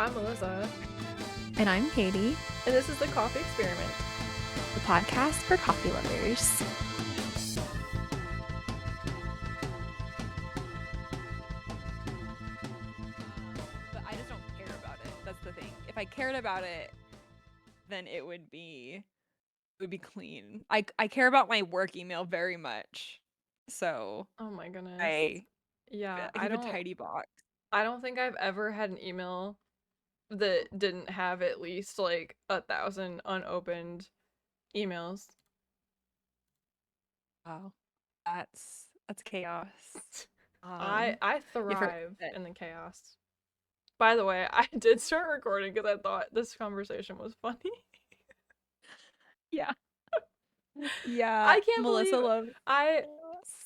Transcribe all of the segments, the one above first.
I'm Melissa, And I'm Katie, and this is the Coffee Experiment. the podcast for coffee lovers. But I just don't care about it. That's the thing. If I cared about it, then it would be clean. I care about my work email very much. So Oh my goodness. I Yeah, I keep a tidy box. I don't think I've ever had an email that didn't have at least like 1,000 unopened emails. Wow. That's chaos. I you forget thrive in the chaos. By the way, I did start recording because I thought this conversation was funny. Yeah. Yeah. I can't Melissa believe loves I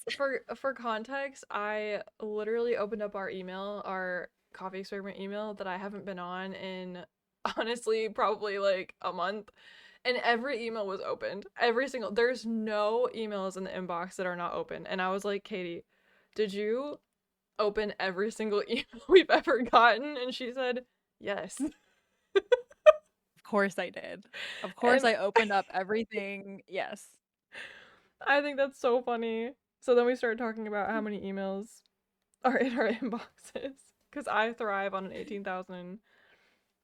chaos. for context, I literally opened up our coffee experiment email that I haven't been on in honestly probably like a month, and every email was opened. There's no emails in the inbox that are not open. And I was like, "Katie, did you open every single email we've ever gotten?" And she said, "Yes." Of course I did. Of course And I opened up everything. Yes. I think that's so funny. So then we started talking about how many emails are in our inboxes because I thrive on an 18,000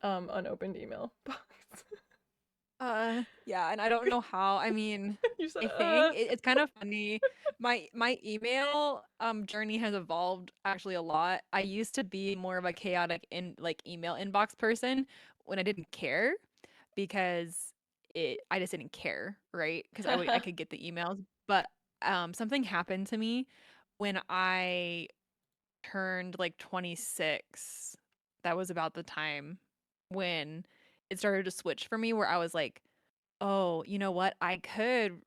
unopened email box. Yeah, and I don't know how. I mean, You said I think it's kind of funny. My email journey has evolved actually a lot. I used to be more of a chaotic email inbox person when I didn't care because I just didn't care, right? Because I could get the emails, but something happened to me when I turned like 26. That was about the time when it started to switch for me where I was like, "Oh, you know what? I could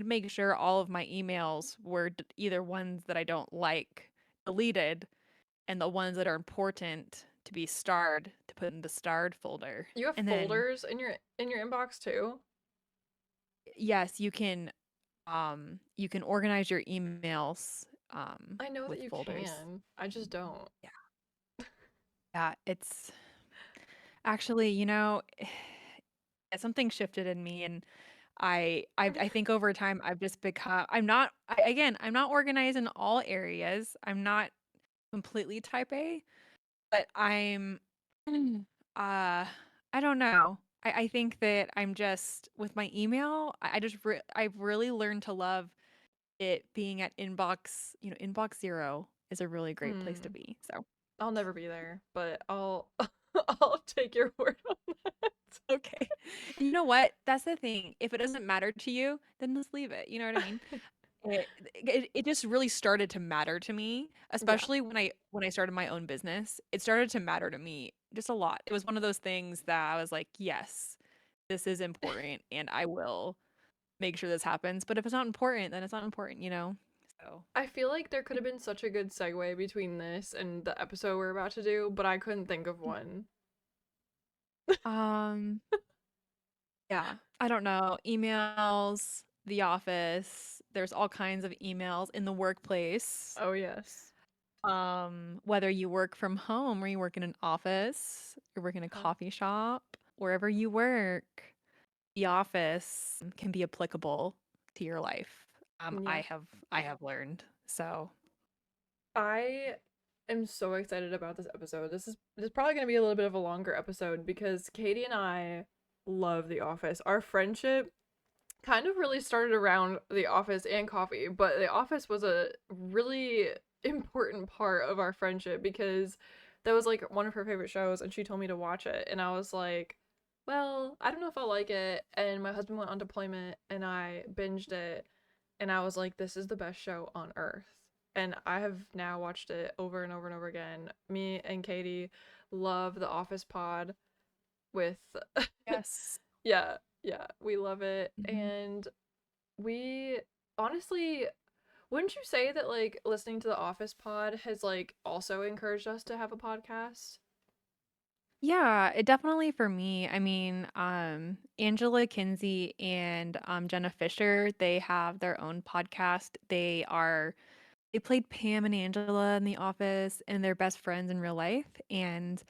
make sure all of my emails were either ones that I don't like deleted and the ones that are important to be starred to put in the starred folder." You have And then folders in your inbox too? yes, you can organize your emails I know that with you folders. can. I just don't. Yeah. Yeah, it's actually, something shifted in me and I think over time I've just become I'm not organized in all areas. I'm not completely type A, but I'm uh I don't know. I think that I'm just with my email, I've really learned to love it being at inbox 0 is a really great place to Hmm. be. So, I'll never be there, but I'll I'll take your word on that. okay. And you know what? That's the thing. If it doesn't matter to you, then just leave it. You know what I mean? It just really started to matter to me, Yeah. especially when I started my own business. It started to matter to me just a lot. It was one of those things that I was like, "Yes, this is important and I will make sure this happens." But if it's not important, then it's not important, you know? So, I feel like there could have been such a good segue between this and the episode we're about to do, but I couldn't think of one. um, yeah, I don't know. Emails, the office, there's all kinds of emails in the workplace. Oh yes. Whether you work from home or you work in an office, you work in a Yeah. coffee shop, wherever you work, the office can be applicable to your life. Yeah. I have learned. So, I am so excited about this episode. This is probably going to be a little bit of a longer episode because Katie and I love The Office. Our friendship kind of really started around The Office and coffee, but The Office was a really important part of our friendship because that was like one of her favorite shows and she told me to watch it and I was like, well, I don't know if I'll like it. And my husband went on deployment and I binged it and I was like, this is the best show on earth. And I have now watched it over and over and over again. Me and Katie love the Office Pod with yes. yeah, yeah, we love it. Mhm. And we honestly, wouldn't you say that like listening to the Office Pod has like also encouraged us to have a podcast? Yeah, it definitely for me. I mean, Angela Kinsey and Jenna Fisher, they have their own podcast. They played Pam and Angela in The Office, and they're best friends in real life. And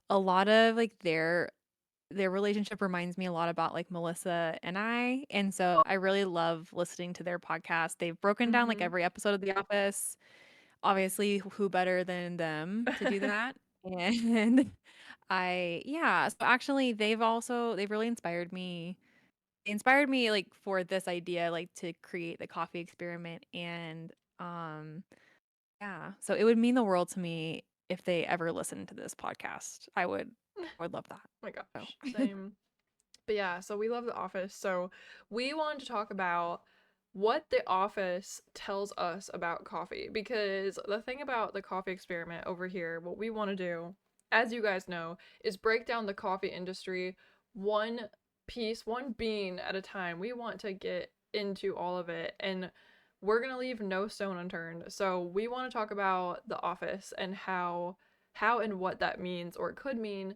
a lot of like their relationship reminds me a lot about like Melissa and I. And so I really love listening to their podcast. They've broken down like Mm-hmm. every episode of The Office. Obviously, who better than them to do that? And yeah, so actually they've really inspired me. They inspired me like for this idea, like to create the coffee experiment. And um yeah, so it would mean the world to me if they ever listened to this podcast. I would love that. My gosh, So same. But yeah, so we love The Office. So we wanted to talk about what The Office tells us about coffee. Because the thing about the coffee experiment over here, what we want to do, as you guys know, is break down the coffee industry one piece, one bean at a time. We want to get into all of it, and we're going to leave no stone unturned. So we want to talk about The Office and how and what that means or could mean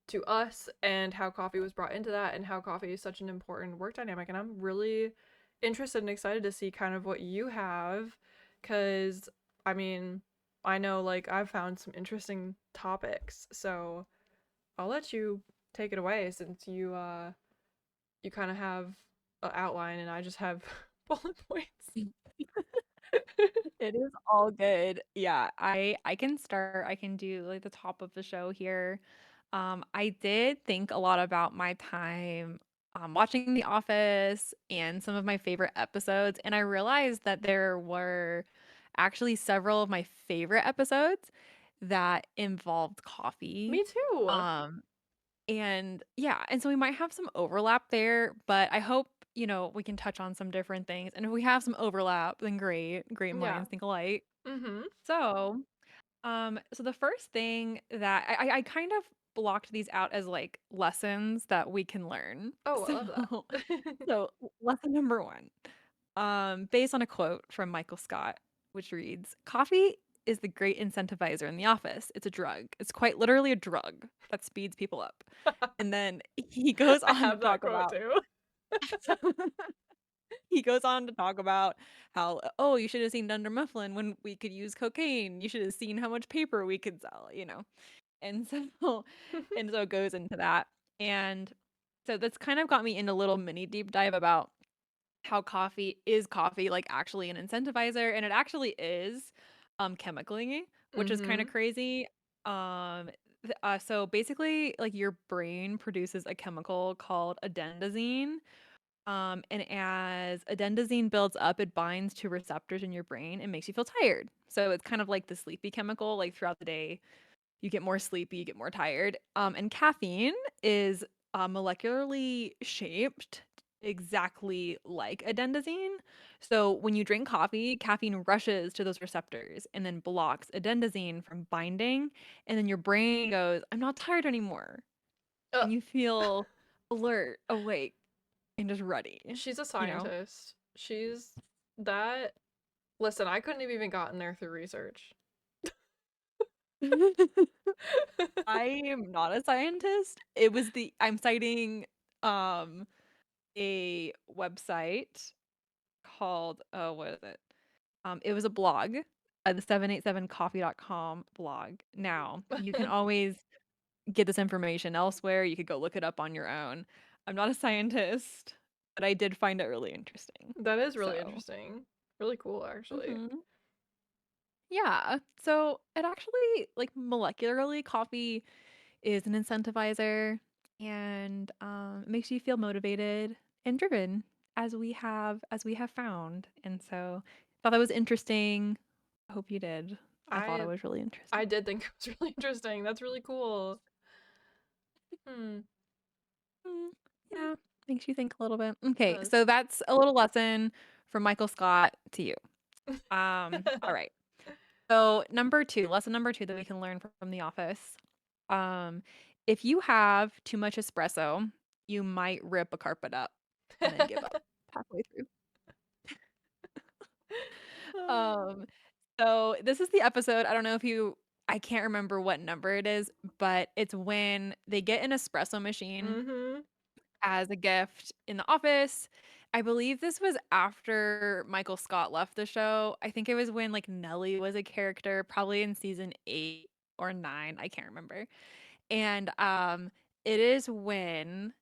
to us, and how coffee was brought into that, and how coffee is such an important work dynamic. And I'm really interested and excited to see kind of what you have, because I mean, I know like I've found some interesting topics. So I'll let you take it away, since you kind of have an outline and I just have bullet points. it is all good. Yeah, I can start. I can do like the top of the show here. I did think a lot about my time watching The Office and some of my favorite episodes, and I realized that there were actually several of my favorite episodes that involved coffee. Me too. Um, and yeah, and so we might have some overlap there, but I hope, we can touch on some different things. And if we have some overlap, then great. Great Yeah. minds think alike. Mm-hmm. So, so the first thing that I kind of blocked these out as like lessons that we can learn. Oh, I love that. So lesson number one, based on a quote from Michael Scott, which reads, "Coffee is the great incentivizer in the office. It's a drug. It's quite literally a drug that speeds people up." And then he goes I on to have that talk quote about too. he goes on to talk about how, oh, you should have seen Dunder Mifflin when we could use cocaine. You should have seen how much paper we could sell. And so and so it goes into that. And so that's kind of got me in a little mini deep dive about how coffee, like actually an incentivizer, and it actually is chemically, which is kind Mm-hmm. of crazy. So basically like your brain produces a chemical called adenosine. And as adenosine builds up, it binds to receptors in your brain and makes you feel tired. So it's kind of like the sleepy chemical, like throughout the day, you get more sleepy, you get more tired. And caffeine is molecularly shaped exactly like adenosine. So when you drink coffee, caffeine rushes to those receptors and then blocks adenosine from binding. And then your brain goes, I'm not tired anymore. Ugh. And you feel alert, awake, and just ready, She's a you know? scientist. She's that. Listen, I couldn't have even gotten there through research. I am not a scientist. I'm citing um a website called, oh, what is it? It was a blog, the 787coffee.com blog. Now, you can always get this information elsewhere. You could go look it up on your own. I'm not a scientist, but I did find it really interesting. That is really So, interesting. Really cool, actually. mhm. Yeah. So it actually, like molecularly, coffee is an incentivizer and it makes you feel motivated and driven as we have found. And so I thought that was interesting. I hope you did. I thought it I was really I interesting. did think it was really interesting. That's really cool. Hmm. Mm, yeah, makes you think a little bit. Okay, Does. so that's a little lesson from Michael Scott to you. All right. So lesson number two that we can learn from The Office. Um, if you have too much espresso, you might rip a carpet up and then give up halfway through. Um, so this is the episode. I can't remember what number it is, but it's when they get an espresso machine Mm-hmm. as a gift in the office. I believe this was after Michael Scott left the show. I think it was when like Nellie was a character, probably in season 8 or 9. I can't remember. And it is when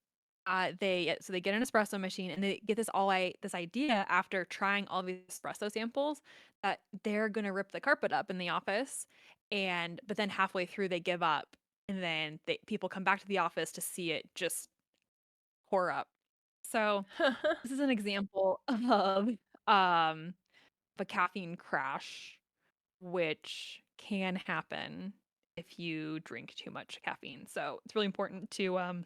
they get an espresso machine and they get this idea after trying all these espresso samples that they're gonna rip the carpet up in the office, and but then halfway through they give up, and then people come back to the office to see it just pour up. So this is an example of a caffeine crash, which can happen if you drink too much caffeine. So it's really important to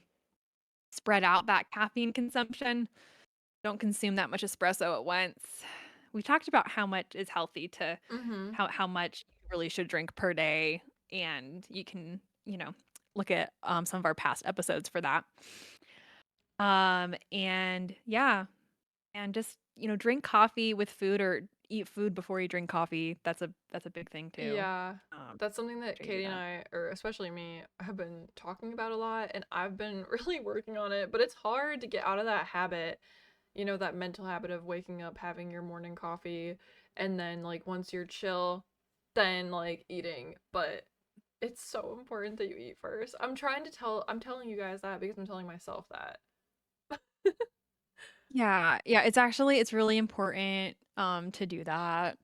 spread out that caffeine consumption. Don't consume that much espresso at once. We talked about how much is healthy to Mm-hmm. how much you really should drink per day, and you can, look at some of our past episodes for that. And yeah, and just, drink coffee with food or eat food before you drink coffee. That's a big thing too. Yeah, that's something that Sure you do Katie and that. I, or especially me, have been talking about a lot, and I've been really working on it, but it's hard to get out of that habit, that mental habit of waking up, having your morning coffee, and then, like, once you're chill, then, like, eating. But it's so important that you eat first. I'm telling you guys that because I'm telling myself that. Yeah, yeah, it's really important to do that.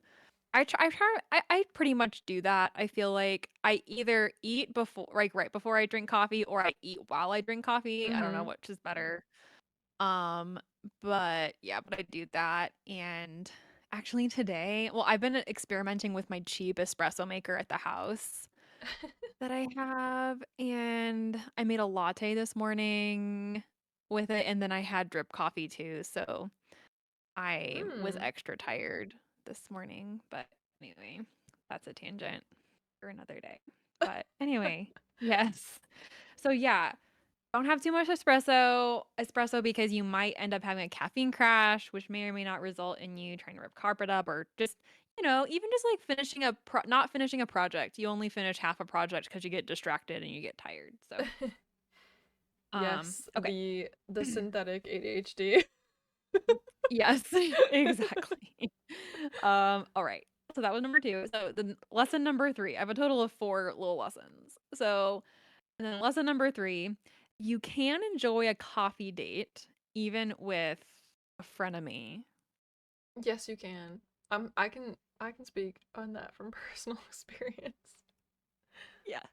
I pretty much do that. I feel like I either eat before, like right before I drink coffee, or I eat while I drink coffee. I don't know Mm-hmm. which is better. Um, but yeah, but I do that. And actually today, well, I've been experimenting with my cheap espresso maker at the house that I have, and I made a latte this morning with it, and then I had drip coffee too. So I was Hmm. extra tired this morning, but anyway, that's a tangent for another day. But anyway, yes. So yeah, don't have too much espresso because you might end up having a caffeine crash, which may or may not result in you trying to rip carpet up, or just, even just like not finishing a project. You only finish half a project because you get distracted and you get tired. So, Yes, okay. the synthetic ADHD. Yes, exactly. All right. So that was number 2. So the lesson number 3, I have a total of 4 little lessons. So, and then lesson number 3, you can enjoy a coffee date even with a frenemy. Yes, you can. I can speak on that from personal experience. Yes.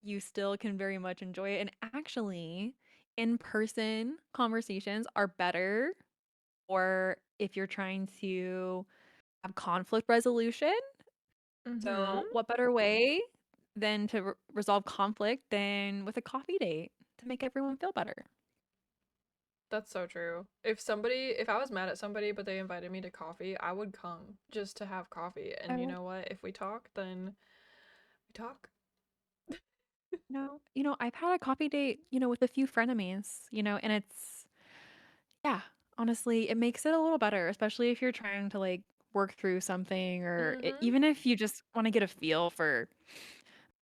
You still can very much enjoy it. And actually, in-person conversations are better, or if you're trying to have conflict resolution. Mm-hmm. So, what better way than to resolve conflict than with a coffee date to make everyone feel better? That's so true. If I was mad at somebody but they invited me to coffee, I would come just to have coffee. I And you would, know what? If we talk, then we talk. I've had a coffee date, with a few frenemies, and yeah, honestly, it makes it a little better, especially if you're trying to like work through something, or Mm-hmm. even if you just want to get a feel for,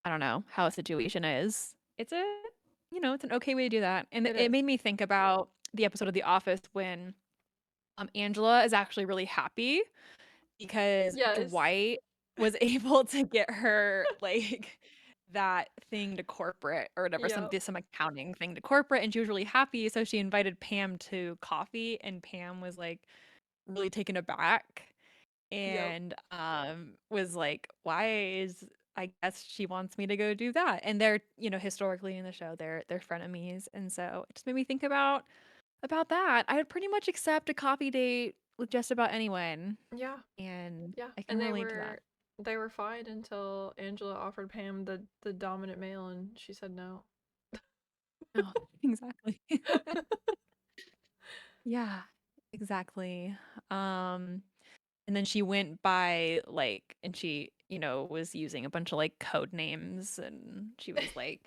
I don't know, how a situation is. It's an okay way to do that. And It it is. made me think about the episode of The Office when Angela is actually really happy because Yes. Dwight was able to get her like that thing to corporate or whatever, Yep. some accounting thing to corporate, and she was really happy. So she invited Pam to coffee, and Pam was like really taken aback Yep. and was like, "Why is I guess she wants me to go do that?" And they're historically in the show they're frenemies, and so it just made me think about that. I would pretty much accept a coffee date with just about anyone, Yeah. and Yeah. I can And relate to that. they were fine until Angela offered Pam the dominant male and she said no. Oh, exactly. Yeah, exactly. Um, and then she went by like, and she, was using a bunch of like code names, and she was like,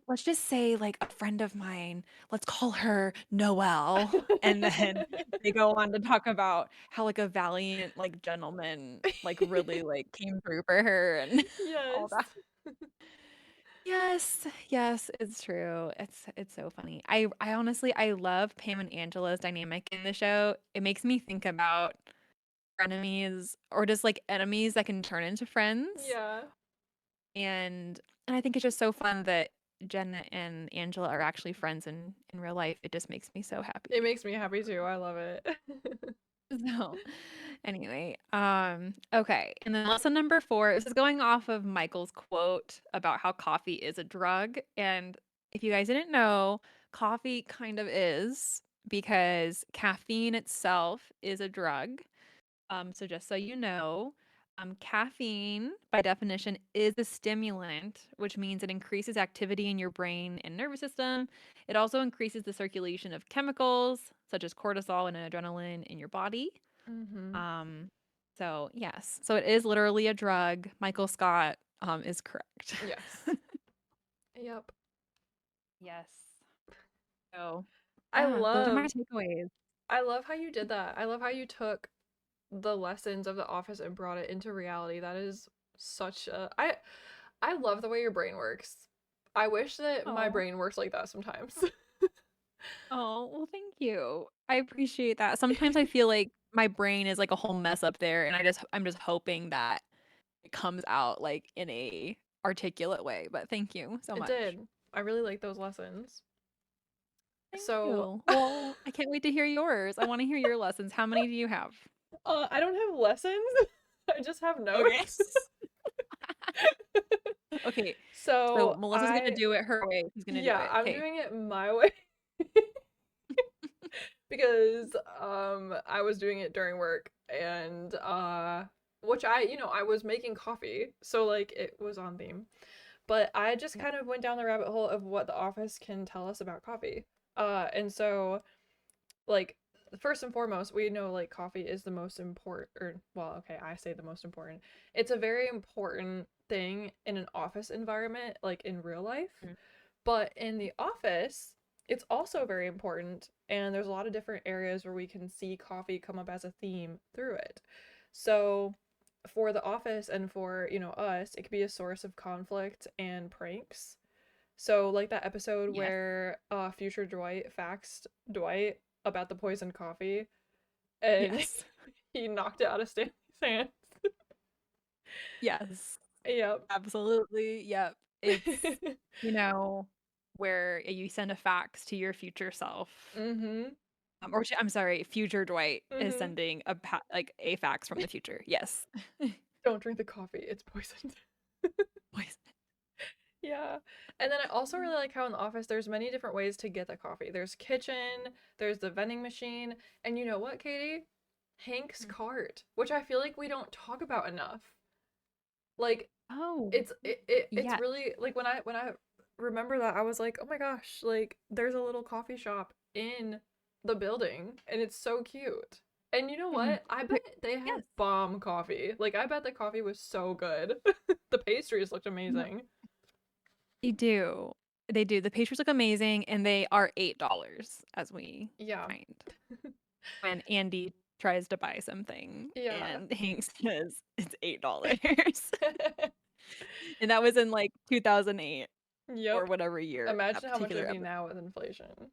let's just say like a friend of mine, let's call her Noelle. And then they go on to talk about how like a valiant like gentleman like really like came through for her and all Yes. that. Yes, yes, it's true. It's so funny. I honestly I love Pam and Angela's dynamic in the show. It makes me think about frenemies or just like enemies that can turn into friends. Yeah. And And I think it's just so fun that Jenna and Angela are actually friends in real life. It just makes me so It happy. makes me happy too. I love it. So, anyway, okay. And then lesson number 4, this is going off of Michael's quote about how coffee is a drug. And if you guys didn't know, coffee kind of is because caffeine itself is a drug. So just so you know, caffeine, by definition, is a stimulant, which means it increases activity in your brain and nervous system. It also increases the circulation of chemicals such as cortisol and adrenaline in your body. Mm-hmm. Um, so yes, so it is literally a drug. Michael Scott, is correct. Yes. Yep. Yes. So I yeah, those are my love takeaways. I love how you did that. I love how you took the lessons of The Office and brought it into reality. That is such a I love the way your brain works. I wish that my Oh. brain works like that sometimes. Oh, well, thank you. I appreciate that. Sometimes I feel like my brain is like a whole mess up there, and I'm just hoping that it comes out like in a articulate way. But thank you so It much. did. I really like those lessons. Thank So, you. Well, I can't wait to hear yours. I want to hear your lessons. How many do you have? I don't have lessons. I just have Okay. notes. Okay. So So, Melissa's gonna do it her way. She's gonna do yeah, it. I'm Okay. doing it my way because I was doing it during work and which I was making coffee, so like it was on theme. But I just Yep. kind of went down the rabbit hole of what the office can tell us about coffee. And so like first and foremost, we know like coffee is the most important or well, okay, I say the most important. It's a very important thing in an office environment, like in real life. Mm. But in the office, it's also very important and there's a lot of different areas where we can see coffee come up as a theme through it. So for the office and for, us, it could be a source of conflict and pranks. So like that episode Yes. where future Dwight faxed Dwight about the poisoned coffee and Yes. he knocked it out of Stanley's hands. Yes. Yep. Absolutely. Yep. It's, you know, where you send a fax to your future self. Mhm. I'm sorry, future Dwight is Mhm. sending like a fax from the future. Yes. Don't drink the coffee. It's poisoned. Poison. Yeah. And then I also really like how in the office there's many different ways to get the coffee. There's kitchen, there's the vending machine, and you know what, Katie? Hank's Mm. cart, which I feel like we don't talk about enough. Like Oh, it's yes. really like when I remember that I was like, "Oh my gosh, like there's a little coffee shop in the building and it's so cute." And you know Mhm. what? I bet Wait, they had yes. bomb coffee. Like I bet the coffee was so good. The pastries looked No, amazing. they do. They do. The pastries look amazing, and they are $8, as we Yeah. find when Andy tries to buy something, Yeah. and Hank says it's $8. And that was in like 2008 or Yep. whatever year that Imagine how much particular it'd be episode. now with inflation.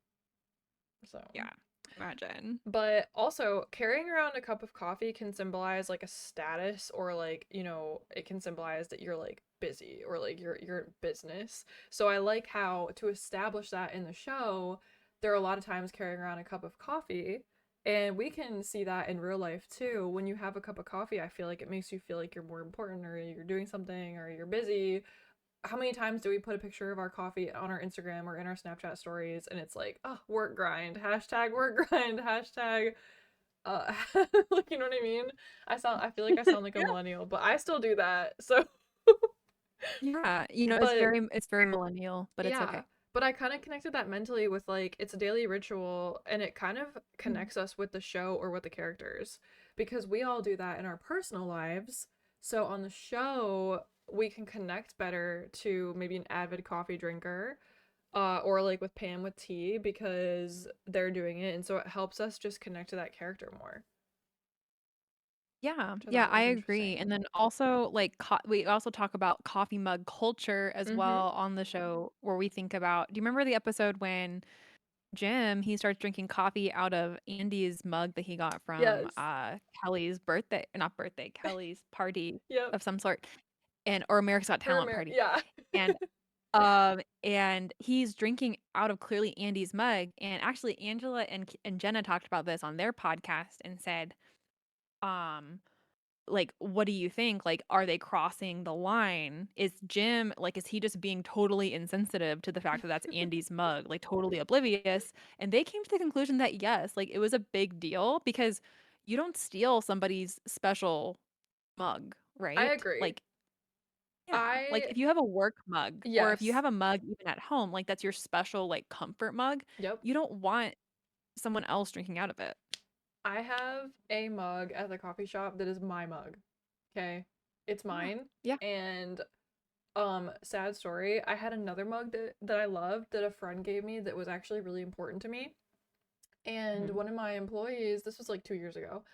So, Yeah, imagine. but also carrying around a cup of coffee can symbolize like a status or like, it can symbolize that you're like busy or like you're business. So I like how to establish that in the show, there are a lot of times carrying around a cup of coffee. And we can see that in real life too. When you have a cup of coffee, I feel like it makes you feel like you're more important or you're doing something or you're busy. How many times do we put a picture of our coffee on our Instagram or in our Snapchat stories and it's like, oh, work grind, hashtag work grind, hashtag like you know what I mean? I feel like I sound like a Yeah. millennial, but I still do that. So Yeah, but it's very millennial, but it's yeah, okay. but I kind of connected that mentally with like it's a daily ritual and it kind of Mhm. connects us with the show or with the characters because we all do that in our personal lives. So on the show, we can connect better to maybe an avid coffee drinker or like with Pam with tea because they're doing it and so it helps us just connect to that character more, Yeah, which I yeah, thought I was agree. And interesting. then also like we also talk about coffee mug culture as Mhm. well on the show where we think about, do you remember the episode when Jim, he starts drinking coffee out of Andy's mug that he got from Yes. Kelly's birthday, not birthday, Kelly's party Yep. of some sort. or America's Got For Talent party. yeah. And and he's drinking out of clearly Andy's mug. And actually, Angela and Jenna talked about this on their podcast and said, um, like, what do you think? Like, are they crossing the line? Is Jim, like, is he just being totally insensitive to the fact that that's Andy's mug, like totally oblivious? And they came to the conclusion that yes, like it was a big deal because you don't steal somebody's special mug, I right? agree. Like, yeah, like I if you have a work mug or if you yes. have a mug even at home, like that's your special like comfort mug, Yep. you don't want someone else drinking out of it. I have a mug at the coffee shop that is my mug. Okay? It's Yeah. mine. Yeah. And sad story, I had another mug that I loved that a friend gave me that was actually really important to me. And Mhm. one of my employees, this was like 2 years ago,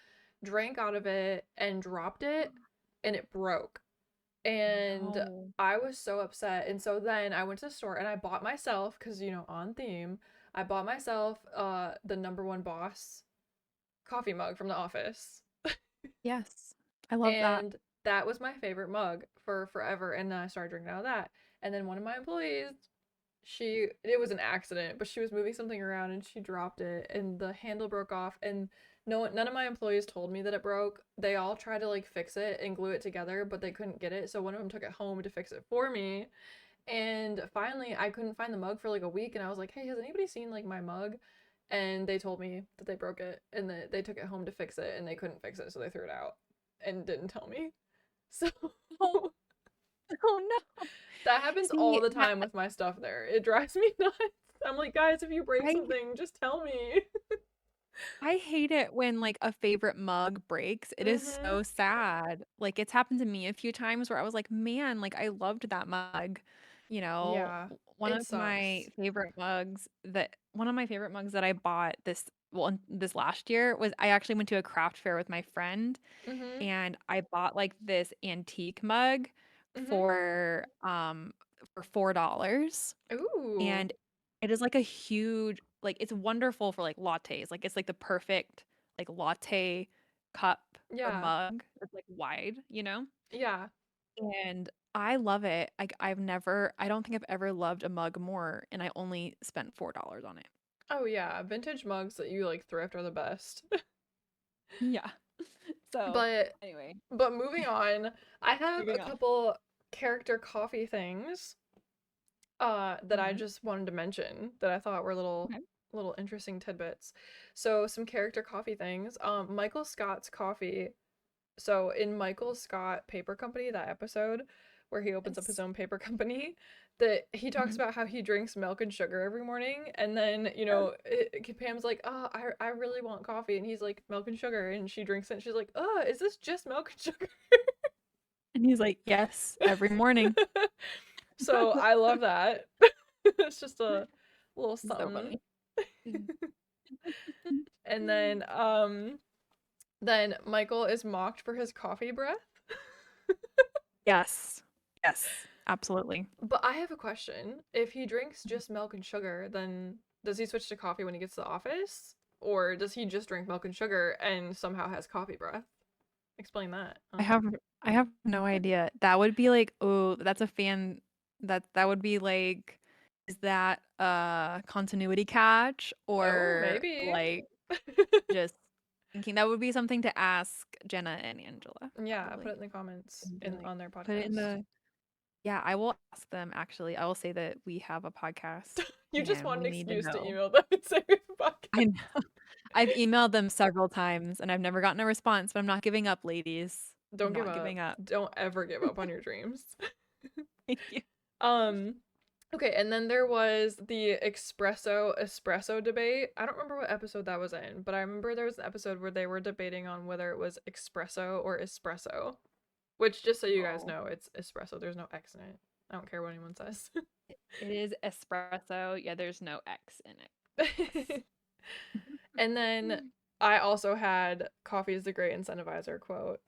drank out of it and dropped it and it broke. And No. I was so upset. And so then I went to the store and I bought myself, because on theme, I bought myself the number one boss coffee mug from the office. Yes. I love that. And that was my favorite mug for forever. And then I started drinking out of that. And then one of my employees, it was an accident, but she was moving something around and she dropped it and the handle broke off. And none of my employees told me that it broke. They all tried to like fix it and glue it together, but they couldn't get it. So one of them took it home to fix it for me. And finally, I couldn't find the mug for like a week, and I was like, "Hey, has anybody seen like my mug?" And they told me that they broke it and that they took it home to fix it, and they couldn't fix it, so they threw it out and didn't tell me. So Oh, oh no. that happens all See, the time with my stuff there. It drives me nuts. I'm like, guys, if you break I something, just tell me. I hate it when like a favorite mug breaks. It is Mhm. so sad. Like it's happened to me a few times where I was like, man, like I loved that mug. You know, Yeah, one it of my sucks. favorite mugs that I bought this last year was I actually went to a craft fair with my friend Mhm. and I bought like this antique mug Mhm. for $4. Ooh. And it is like a huge like it's wonderful for like lattes. Like it's like the perfect like latte cup or Yeah. mug that's like wide, you know? Yeah. And I love it. Like I don't think I've ever loved a mug more and I only spent $4 on it. Oh yeah, vintage mugs that you like thrift are the best. Yeah. So, But anyway, moving on, I have a moving on. couple character coffee things that I Mhm. just wanted to mention that I thought were Okay. little interesting tidbits. So some character coffee things. Michael Scott's coffee. So in Michael Scott Paper Company, that episode where he opens up his Yes. own paper company, that he talks Mhm. about how he drinks milk and sugar every morning, and then Yes. Pam's like, "Oh, I really want coffee," and he's like, "Milk and sugar," and she drinks it, and she's like, "Oh, is this just milk and sugar?" And he's like, "Yes, every morning." So I love that. It's just a little So something. funny. Mhm. And then Michael is mocked for his coffee breath. Yes. Yes. Absolutely. But I have a question. If he drinks just milk and sugar, then does he switch to coffee when he gets to the office? Or does he just drink milk and sugar and somehow has coffee breath? Explain that. I have I have no idea. That would be like, oh, that's a fan that would be like, is that a continuity catch Oh, or maybe. like just thinking that would be something to ask Jenna and Angela, Yeah, put it probably. in the comments And be in like, on their put it in podcast. the yeah, I will ask them actually. I will say that we have a podcast You just and want we an need to excuse to know. email them and say we have a I podcast. know. I've emailed them several times and I've never gotten a response, but I'm not giving up, ladies. I'm Don't give not up. giving up. Don't ever give up on your dreams. Thank you. Um, okay, and then there was the espresso debate. I don't remember what episode that was in, but I remember there was an episode where they were debating on whether it was espresso or espresso. Which, just so you guys Oh. know, it's espresso. There's no X in it. I don't care what anyone says. It is espresso. Yeah, there's no X in it. Yes. And then I also had coffee is the great incentivizer quote.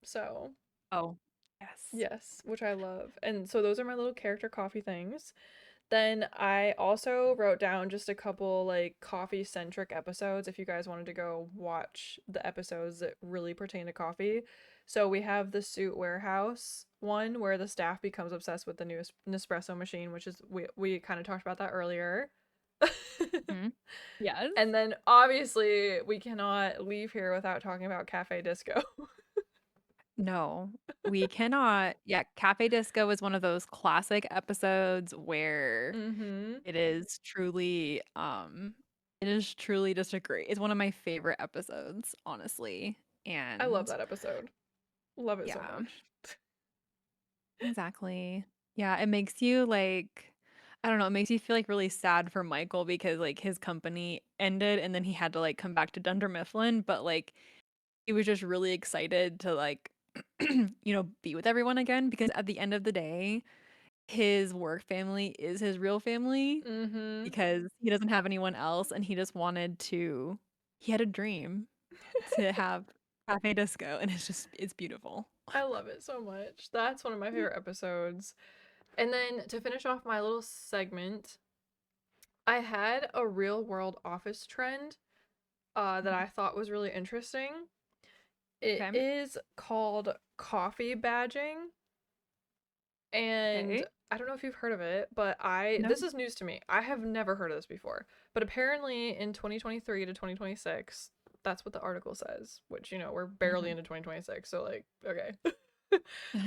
So, Oh, yes. yes, which I love. And so those are my little character coffee things. Then I also wrote down just a couple like coffee centric episodes if you guys wanted to go watch the episodes that really pertain to coffee. So we have the suit warehouse one where the staff becomes obsessed with the new Nespresso machine, which is we kind of talked about that earlier. Mhm. Yes. And then obviously we cannot leave here without talking about Cafe Disco. No, we cannot. Yeah, Cafe Disco is one of those classic episodes where Mm-hmm. it is truly just a great. It's one of my favorite episodes, honestly. I love And that episode. Love it so yeah, much. exactly. Yeah, it makes you like I don't know, it makes you feel like really sad for Michael because like his company ended and then he had to like come back to Dunder Mifflin, but like he was just really excited to like be with everyone again because at the end of the day, his work family is his real family Mm-hmm. because he doesn't have anyone else and he just wanted to he had a dream to have Cafe Disco and it's beautiful. I love it so much. That's one of my favorite episodes. And then to finish off my little segment, I had a real world office trend that I thought was really interesting. It Okay. is called coffee badging. And Okay. I don't know if you've heard of it, but this No. is news to me. I have never heard of this before. But apparently in 2023 to 2026, that's what the article says, which we're barely Mhm. into 2026, so like, okay.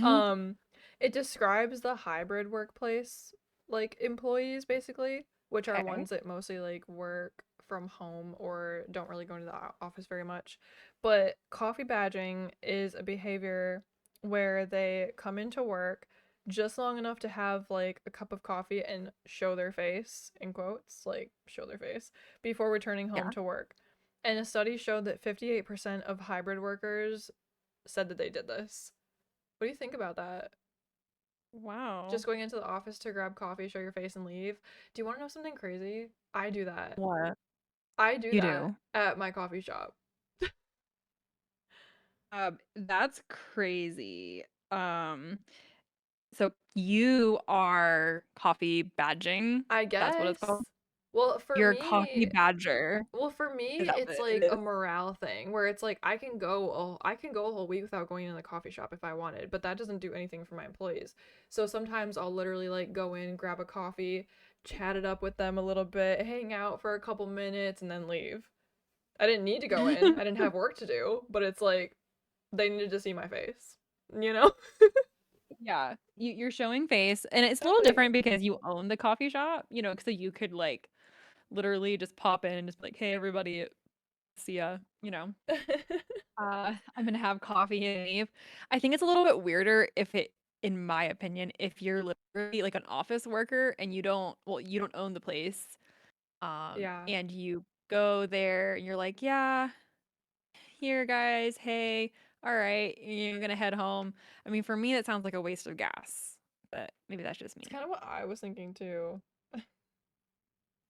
um it describes the hybrid workplace like employees basically, which are Okay. ones that mostly like work from home or don't really go into the office very much. But coffee badging is a behavior where they come into work just long enough to have like a cup of coffee and show their face, in quotes, like show their face, before returning home Yeah. to work. And a study showed that 58% of hybrid workers said that they did this. What do you think about that? Wow. Just going into the office to grab coffee, show your face, and leave. Do you want to know something crazy? I do that. What? I do You that do. at my coffee shop. That's crazy. Um, so you are coffee badging. I That's what it's guess. called. Well, for You're a coffee me, badger. Well, for me, Is that it's what it like a is? morale thing where it's like I can go a whole week without going in the coffee shop if I wanted, but that doesn't do anything for my employees. So sometimes I'll literally like go in, grab a coffee, chat it up with them a little bit, hang out for a couple minutes, and then leave. I didn't need to go in. I didn't have work to do, but it's like they needed to see my face, you know? Yeah, you're showing face, and it's a little Exactly. different because you own the coffee shop, so you could like literally just pop in and just be like, "Hey, everybody, see ya," I'm gonna have coffee and leave. I think it's a little bit weirder in my opinion, if you're literally like an office worker and you don't own the place, Yeah. and you go there and you're like, "Yeah, here guys, hey, all right, you're gonna head home." I mean, for me, that sounds like a waste of gas, but maybe that's just It's me. kind of what I was thinking too.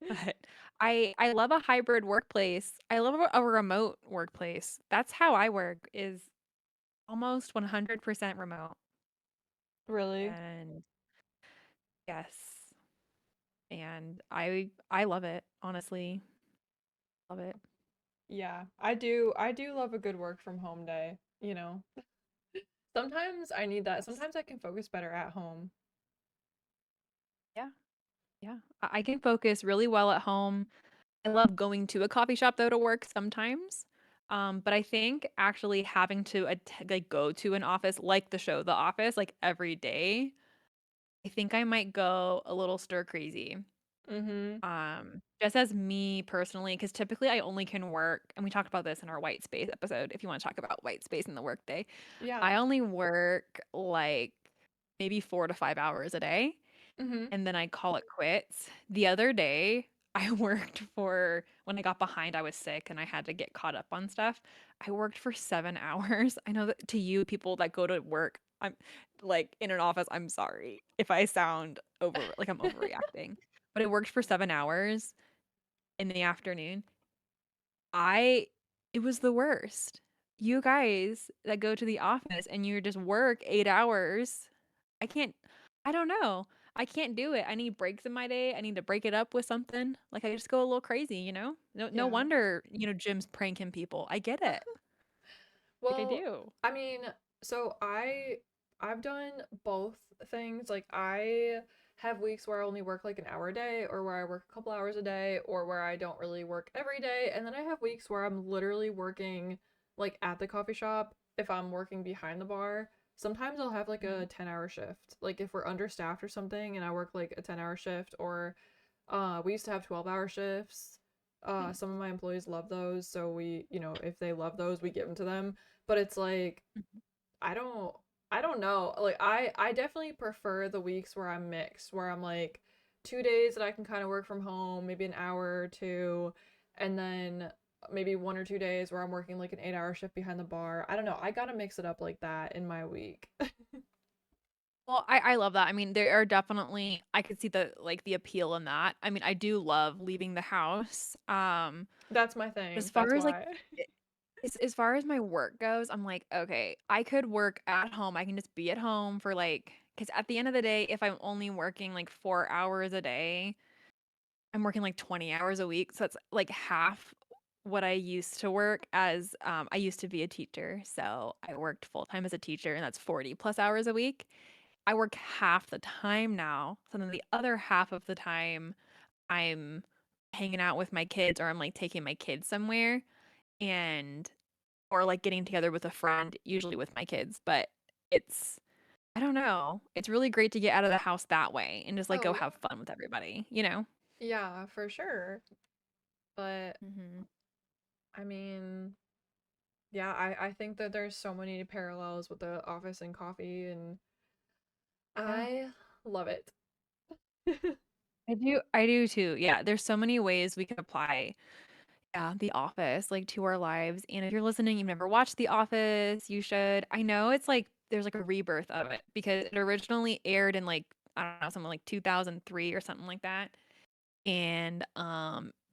But I love a hybrid workplace. I love a remote workplace. That's how I work is almost 100% remote. Really? And yes. And I love it, honestly. Love it. Yeah. I do love a good work from home day. Sometimes I need that. Sometimes I can focus better at home. Yeah. Yeah. I can focus really well at home. I love going to a coffee shop though to work sometimes. But I think actually having to like go to an office like the show The Office like every day, I think I might go a little stir crazy. Mm-hmm. Just as me personally, because typically I only can work, and we talked about this in our white space episode, if you want to talk about white space in the workday. Yeah. I only work like maybe 4 to 5 hours a day, Mm-hmm. and then I call it quits. The other day, I worked for when I got behind, I was sick and I had to get caught up on stuff. I worked for 7 hours. I know that to you, people that go to work, I'm like in an office, I'm sorry if I sound like I'm overreacting, but I worked for 7 hours in the afternoon. I It was the worst. You guys that go to the office and you just work 8 hours, I can't, I don't know. I can't do it. I need breaks in my day. I need to break it up with something. Like I just go a little crazy. No Yeah. wonder, Jim's pranking people. I get it. Like I Well, do. I mean, So I've done both things. Like I have weeks where I only work like an hour a day or where I work a couple hours a day or where I don't really work every day. And then I have weeks where I'm literally working like at the coffee shop if I'm working behind the bar. Sometimes I'll have like Mhm. a 10-hour shift. Like if we're understaffed or something and I work like a 10-hour shift or we used to have 12-hour shifts. Nice. Some of my employees love those, so if they love those, we give them to them. But it's like Mhm. I don't I don't know. Like I definitely prefer the weeks where I'm mixed, where I'm like 2 days that I can kind of work from home, maybe an hour or two, and then maybe 1 or 2 days where I'm working like an 8-hour shift behind the bar. I don't know. I gotta mix it up like that in my week. Well, I love that. I mean, there are definitely I could see the like the appeal in that. I mean, I do love leaving the house. That's my But as thing. That's far as like why. I- as far as my work goes, I'm like, okay, I could work at home. I can just be at home for like because at the end of the day, if I'm only working like 4 hours a day, I'm working like 20 hours a week. So that's like half what I used to work as I used to be a teacher. So I worked full time as a teacher and that's 40 plus hours a week. I work half the time now. So then the other half of the time I'm hanging out with my kids or I'm like taking my kids somewhere and or like getting together with a friend, usually with my kids. But it's I don't know. It's really great to get out of the house that way and just like Oh go yeah. have fun with everybody, you know? Yeah, for sure. But Hmm. I mean, yeah, I think that there's so many parallels with the office and coffee and Yeah. I love it. I do too. Yeah, there's so many ways we could apply The Office like to our lives. And if you're listening, you've never watched The Office, you should. I know it's like there's like a rebirth of it because it originally aired in like I don't know, something like 2003 or something like that. And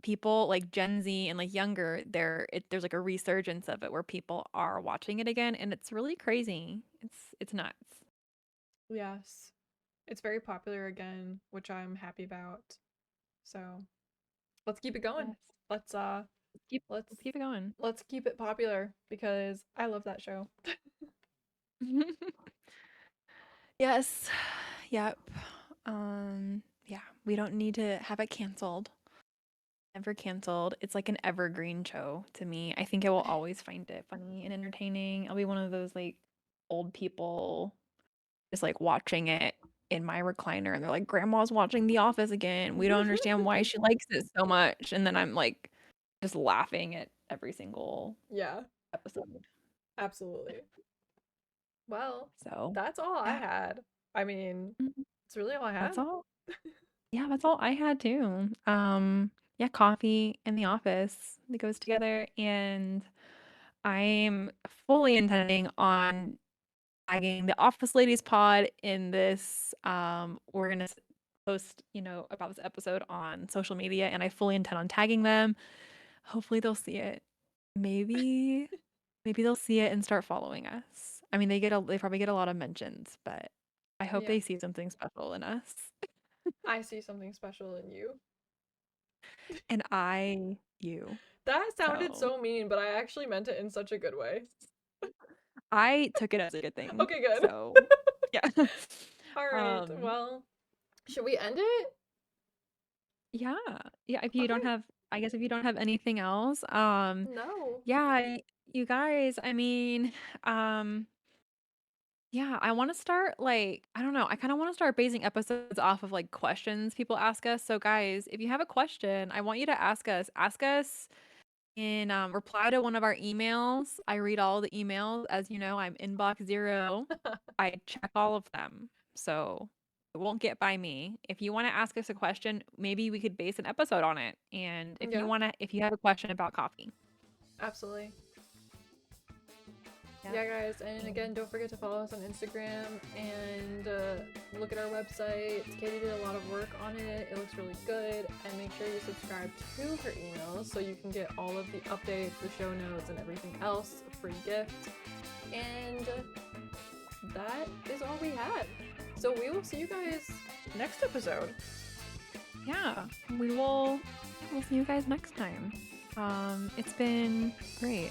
people like Gen Z and like younger, there's like a resurgence of it where people are watching it again and it's really crazy. It's nuts. Yes. It's very popular again, which I'm happy about. So, let's keep it going. Yes. Let's Let's keep let's let's keep it going. let's keep it popular because I love that show. Yes. Yep. Yeah, we don't need to have it canceled. Never canceled. It's like an evergreen show to me. I think I will always find it funny and entertaining. I'll be one of those like old people just like watching it in my recliner and they're like, Grandma's watching The Office again. We don't understand why she likes it so much. And then I'm like just laughing at every single Yeah, episode. absolutely. Well, So, that's all I yeah, had. I mean, mhm, it's really all I had. that's all. Yeah, that's all I had too. Yeah, coffee and The Office that goes together, and I'm fully intending on tagging the Office Ladies pod in this. We're gonna post, about this episode on social media, and I fully intend on tagging them. Hopefully, they'll see it. Maybe, maybe they'll see it and start following us. I mean, they probably get a lot of mentions, but I hope Yeah, they see something special in us. I see something special in you. And you. That sounded So so mean, but I actually meant it in such a good way. I took it as a good thing. Okay, good. So yeah. All right. Um, Well, should we end it? yeah. Yeah, if you don't Okay. have I guess if you don't have anything else, No. yeah, you guys, I mean, um, yeah, I want to start like, I don't know, I kind of want to start basing episodes off of like questions people ask us. So guys, if you have a question, I want you to ask us. Ask us in reply to one of our emails. I read all the emails. As you know, I'm inbox zero. I check all of them. So it won't get by me. If you want to ask us a question, maybe we could base an episode on it. And Yeah, if you have a question about coffee. absolutely. Yeah. Yeah, guys, and again, don't forget to follow us on Instagram and look at our website. Katie did a lot of work on it. It looks really good. And make sure you subscribe to her emails so you can get all of the updates, the show notes, and everything else, a free gift. And that is all we had. So we will see you guys next episode. Yeah. We'll see you guys next time. It's been great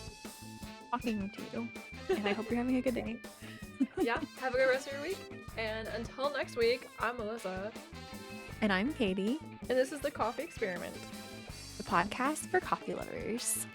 talking to you. And I hope you're having a good day. Yeah, have a good rest of your week. And until next week, I'm Melissa, And I'm Katie, and this is the Coffee Experiment. the podcast for coffee lovers.